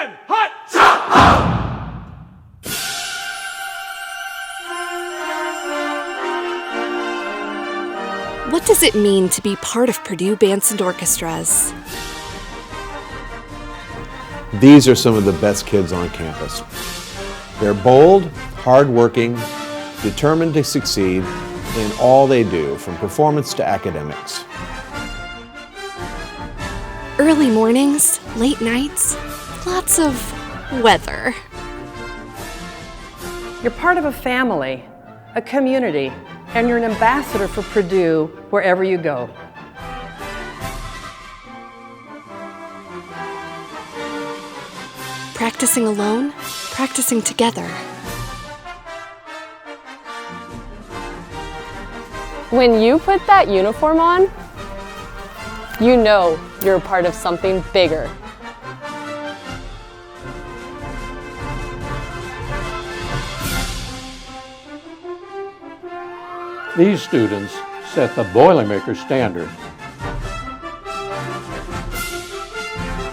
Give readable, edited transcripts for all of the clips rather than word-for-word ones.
10, hot! What does it mean to be part of Purdue Bands and Orchestras? These are some of the best kids on campus. They're bold, hardworking, determined to succeed in all they do, from performance to academics. Early mornings, late nights, lots of weather. You're part of a family, a community, and you're an ambassador for Purdue wherever you go. Practicing alone, practicing together. When you put that uniform on, you know you're a part of something bigger. These students set the Boilermaker standard.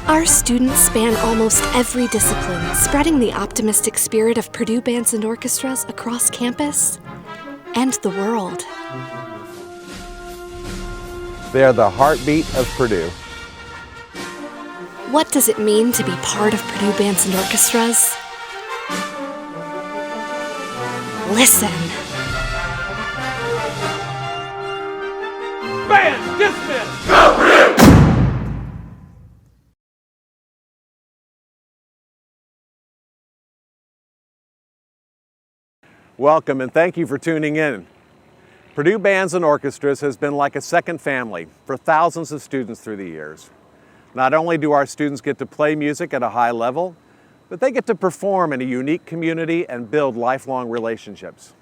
Our students span almost every discipline, spreading the optimistic spirit of Purdue Bands and Orchestras across campus and the world. They are the heartbeat of Purdue. What does it mean to be part of Purdue Bands and Orchestras? Listen. Band dismissed! Go Purdue! Welcome and thank you for tuning in. Purdue Bands and Orchestras has been like a second family for thousands of students through the years. Not only do our students get to play music at a high level, but they get to perform in a unique community and build lifelong relationships.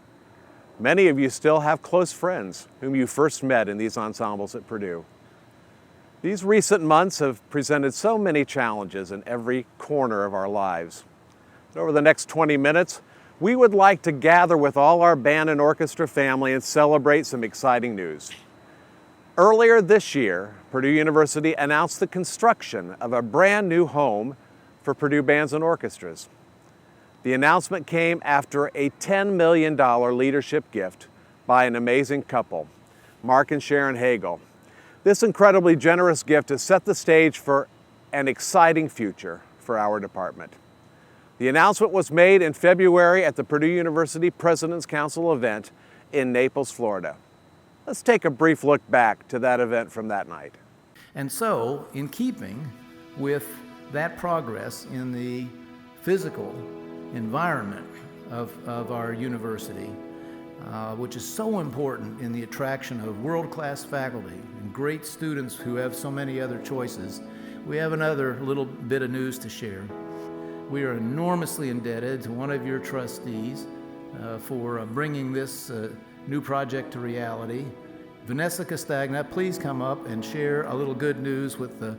Many of you still have close friends whom you first met in these ensembles at Purdue. These recent months have presented so many challenges in every corner of our lives. But over the next 20 minutes, we would like to gather with all our band and orchestra family and celebrate some exciting news. Earlier this year, Purdue University announced the construction of a brand new home for Purdue Bands and Orchestras. The announcement came after a $10 million leadership gift by an amazing couple, Mark and Sharon Hagle. This incredibly generous gift has set the stage for an exciting future for our department. The announcement was made in February at the Purdue University President's Council event in Naples, Florida. Let's take a brief look back to that event from that night. And so, in keeping with that progress in the physical environment of our university, which is so important in the attraction of world-class faculty and great students who have so many other choices, we have another little bit of news to share. We are enormously indebted to one of your trustees for bringing this new project to reality. Vanessa Castagna, please come up and share a little good news with the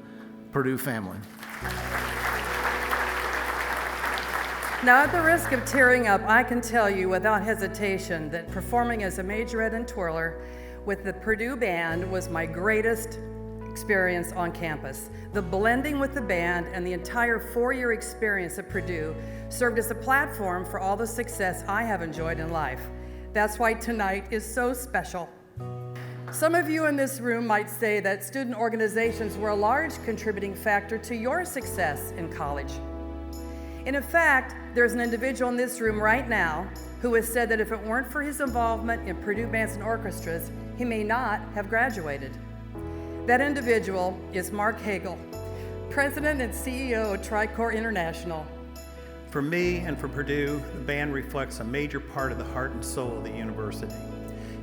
Purdue family. Now, at the risk of tearing up, I can tell you without hesitation that performing as a majorette and twirler with the Purdue Band was my greatest experience on campus. The blending with the band and the entire four-year experience at Purdue served as a platform for all the success I have enjoyed in life. That's why tonight is so special. Some of you in this room might say that student organizations were a large contributing factor to your success in college. And in fact, there's an individual in this room right now who has said that if it weren't for his involvement in Purdue Bands and Orchestras, he may not have graduated. That individual is Mark Hagle, President and CEO of Tricor International. For me and for Purdue, the band reflects a major part of the heart and soul of the university.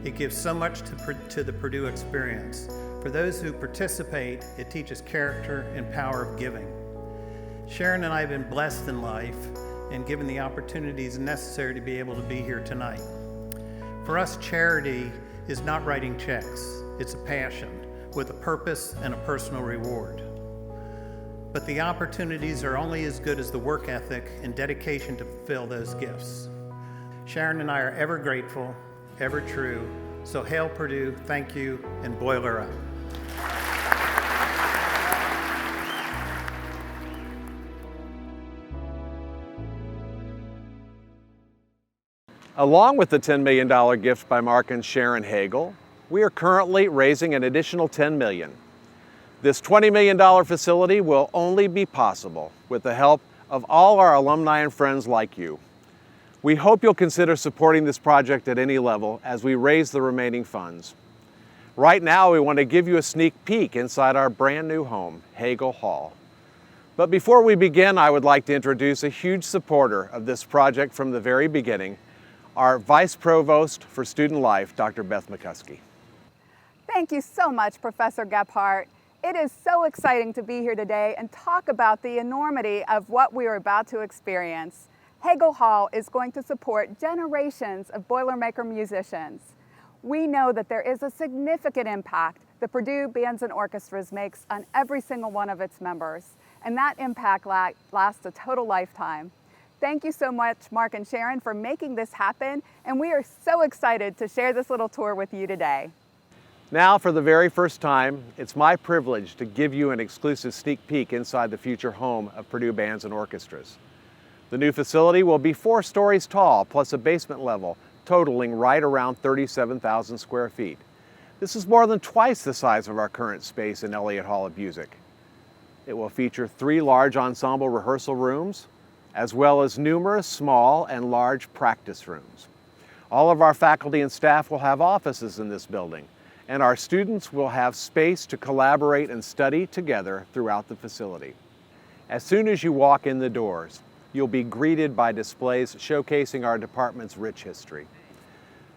It gives so much to the Purdue experience. For those who participate, it teaches character and power of giving. Sharon and I have been blessed in life and given the opportunities necessary to be able to be here tonight. For us, charity is not writing checks. It's a passion with a purpose and a personal reward. But the opportunities are only as good as the work ethic and dedication to fulfill those gifts. Sharon and I are ever grateful, ever true. So hail Purdue, thank you, and boiler up. Along with the $10 million gift by Mark and Sharon Hagle, we are currently raising an additional $10 million. This $20 million facility will only be possible with the help of all our alumni and friends like you. We hope you'll consider supporting this project at any level as we raise the remaining funds. Right now, we want to give you a sneak peek inside our brand new home, Hagle Hall. But before we begin, I would like to introduce a huge supporter of this project from the very beginning, our Vice Provost for Student Life, Dr. Beth McCuskey. Thank you so much, Professor Gephardt. It is so exciting to be here today and talk about the enormity of what we are about to experience. Hagle Hall is going to support generations of Boilermaker musicians. We know that there is a significant impact the Purdue Bands and Orchestras makes on every single one of its members, and that impact lasts a total lifetime. Thank you so much, Mark and Sharon, for making this happen, and we are so excited to share this little tour with you today. Now, for the very first time, it's my privilege to give you an exclusive sneak peek inside the future home of Purdue Bands and Orchestras. The new facility will be 4 stories tall, plus a basement level, totaling right around 37,000 square feet. This is more than twice the size of our current space in Elliott Hall of Music. It will feature 3 large ensemble rehearsal rooms, as well as numerous small and large practice rooms. All of our faculty and staff will have offices in this building, and our students will have space to collaborate and study together throughout the facility. As soon as you walk in the doors, you'll be greeted by displays showcasing our department's rich history.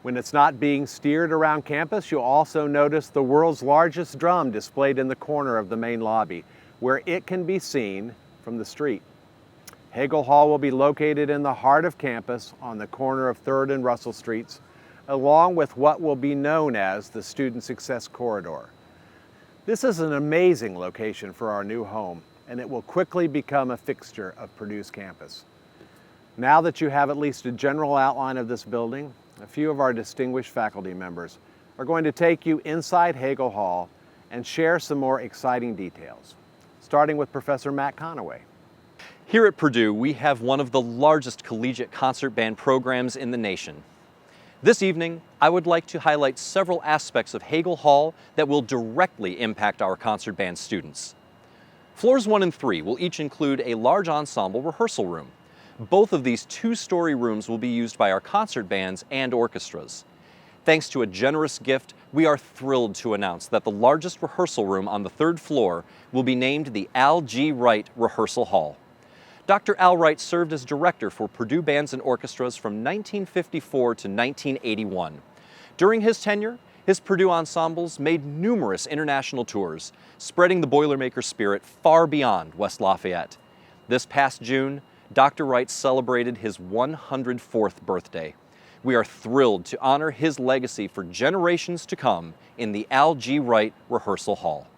When it's not being steered around campus, you'll also notice the world's largest drum displayed in the corner of the main lobby, where it can be seen from the street. Hagle Hall will be located in the heart of campus on the corner of 3rd and Russell Streets, along with what will be known as the Student Success Corridor. This is an amazing location for our new home, and it will quickly become a fixture of Purdue's campus. Now that you have at least a general outline of this building, a few of our distinguished faculty members are going to take you inside Hagle Hall and share some more exciting details, starting with Professor Matt Conaway. Here at Purdue, we have one of the largest collegiate concert band programs in the nation. This evening, I would like to highlight several aspects of Hagle Hall that will directly impact our concert band students. Floors 1 and 3 will each include a large ensemble rehearsal room. Both of these 2-story rooms will be used by our concert bands and orchestras. Thanks to a generous gift, we are thrilled to announce that the largest rehearsal room on the 3rd floor will be named the Al G. Wright Rehearsal Hall. Dr. Al Wright served as director for Purdue Bands and Orchestras from 1954 to 1981. During his tenure, his Purdue ensembles made numerous international tours, spreading the Boilermaker spirit far beyond West Lafayette. This past June, Dr. Wright celebrated his 104th birthday. We are thrilled to honor his legacy for generations to come in the Al G. Wright Rehearsal Hall.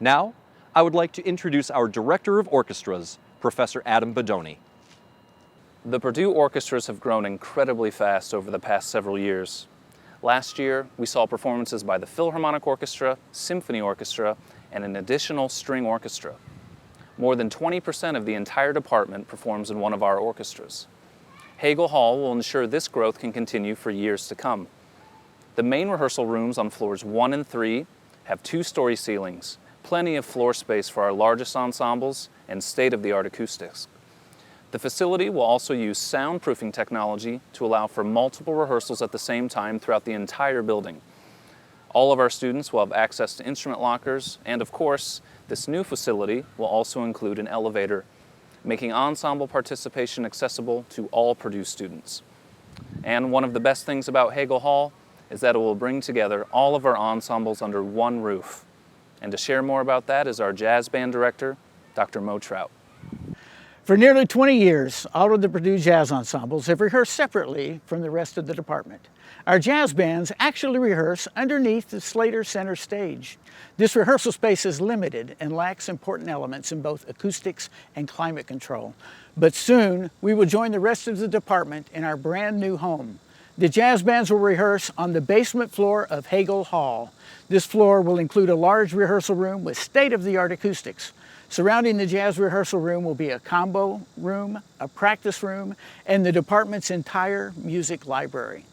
Now, I would like to introduce our Director of Orchestras, Professor Adam Bodoni. The Purdue orchestras have grown incredibly fast over the past several years. Last year, we saw performances by the Philharmonic Orchestra, Symphony Orchestra, and an additional string orchestra. More than 20% of the entire department performs in one of our orchestras. Hagle Hall will ensure this growth can continue for years to come. The main rehearsal rooms on floors 1 and 3 have 2-story ceilings, plenty of floor space for our largest ensembles, and state-of-the-art acoustics. The facility will also use soundproofing technology to allow for multiple rehearsals at the same time throughout the entire building. All of our students will have access to instrument lockers, and of course, this new facility will also include an elevator, making ensemble participation accessible to all Purdue students. And one of the best things about Hagle Hall is that it will bring together all of our ensembles under one roof. And to share more about that is our jazz band director, Dr. Mo Trout. For nearly 20 years, all of the Purdue Jazz ensembles have rehearsed separately from the rest of the department. Our jazz bands actually rehearse underneath the Slater Center stage. This rehearsal space is limited and lacks important elements in both acoustics and climate control. But soon, we will join the rest of the department in our brand new home. The jazz bands will rehearse on the basement floor of Hagle Hall. This floor will include a large rehearsal room with state-of-the-art acoustics. Surrounding the jazz rehearsal room will be a combo room, a practice room, and the department's entire music library.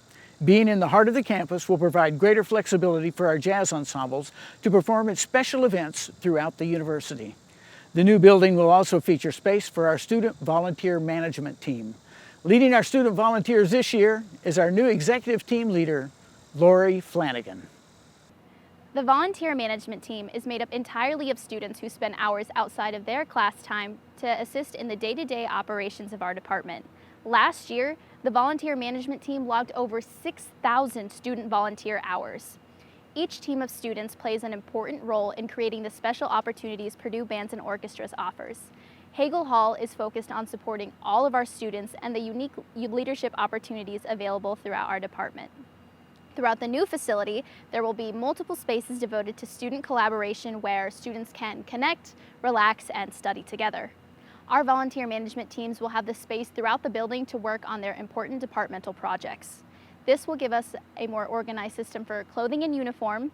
Being in the heart of the campus will provide greater flexibility for our jazz ensembles to perform at special events throughout the university. The new building will also feature space for our student volunteer management team. Leading our student volunteers this year is our new executive team leader, Lori Flanagan. The volunteer management team is made up entirely of students who spend hours outside of their class time to assist in the day-to-day operations of our department. Last year, the volunteer management team logged over 6,000 student volunteer hours. Each team of students plays an important role in creating the special opportunities Purdue Bands and Orchestras offers. Hagle Hall is focused on supporting all of our students and the unique leadership opportunities available throughout our department. Throughout the new facility, there will be multiple spaces devoted to student collaboration where students can connect, relax, and study together. Our volunteer management teams will have the space throughout the building to work on their important departmental projects. This will give us a more organized system for clothing and uniform,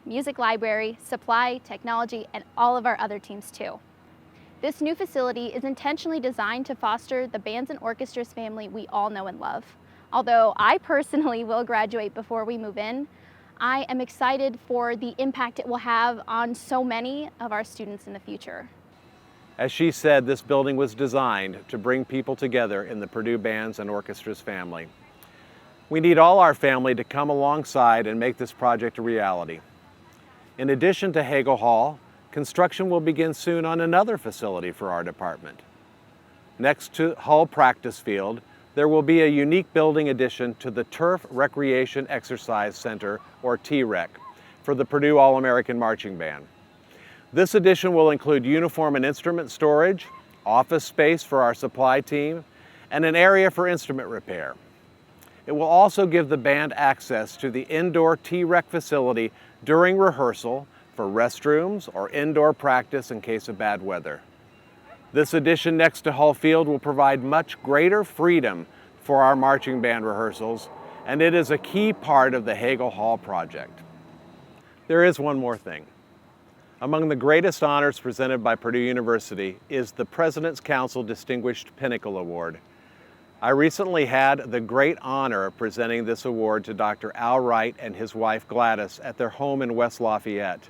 music library, supply, technology, and all of our other teams too. This new facility is intentionally designed to foster the bands and orchestras family we all know and love. Although I personally will graduate before we move in, I am excited for the impact it will have on so many of our students in the future. As she said, this building was designed to bring people together in the Purdue Bands and Orchestras family. We need all our family to come alongside and make this project a reality. In addition to Hagle Hall, construction will begin soon on another facility for our department. Next to Hull Practice Field, there will be a unique building addition to the Turf Recreation Exercise Center, or TREC, for the Purdue All-American Marching Band. This addition will include uniform and instrument storage, office space for our supply team, and an area for instrument repair. It will also give the band access to the indoor TREC facility during rehearsal for restrooms or indoor practice in case of bad weather. This addition next to Hull Field will provide much greater freedom for our marching band rehearsals, and it is a key part of the Hagle Hall project. There is one more thing. Among the greatest honors presented by Purdue University is the President's Council Distinguished Pinnacle Award. I recently had the great honor of presenting this award to Dr. Al Wright and his wife Gladys at their home in West Lafayette.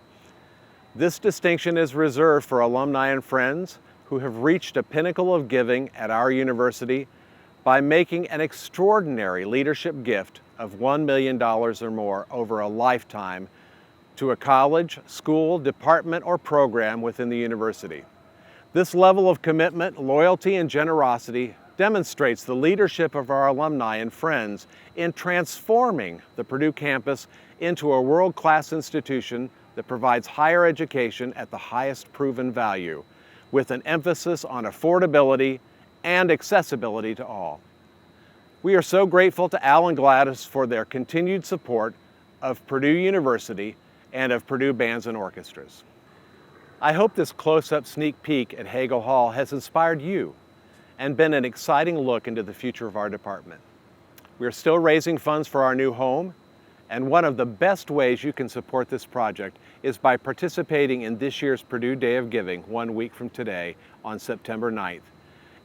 This distinction is reserved for alumni and friends who have reached a pinnacle of giving at our university by making an extraordinary leadership gift of $1 million or more over a lifetime to a college, school, department, or program within the university. This level of commitment, loyalty, and generosity demonstrates the leadership of our alumni and friends in transforming the Purdue campus into a world-class institution that provides higher education at the highest proven value, with an emphasis on affordability and accessibility to all. We are so grateful to Al and Gladys for their continued support of Purdue University and of Purdue Bands and Orchestras. I hope this close-up sneak peek at Hagle Hall has inspired you and been an exciting look into the future of our department. We are still raising funds for our new home, and one of the best ways you can support this project is by participating in this year's Purdue Day of Giving 1 week from today on September 9th.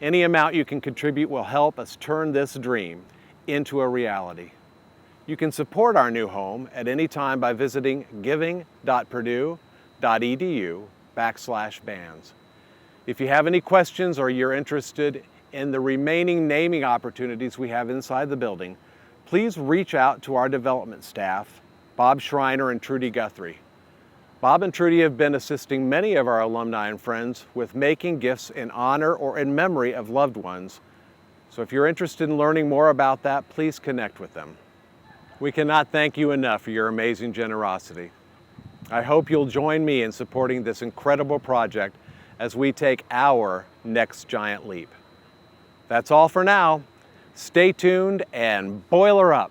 Any amount you can contribute will help us turn this dream into a reality. You can support our new home at any time by visiting giving.purdue.edu/bands. If you have any questions or you're interested in the remaining naming opportunities we have inside the building, please reach out to our development staff, Bob Schreiner and Trudy Guthrie. Bob and Trudy have been assisting many of our alumni and friends with making gifts in honor or in memory of loved ones. So if you're interested in learning more about that, please connect with them. We cannot thank you enough for your amazing generosity. I hope you'll join me in supporting this incredible project as we take our next giant leap. That's all for now. Stay tuned and boil her up.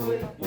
do it.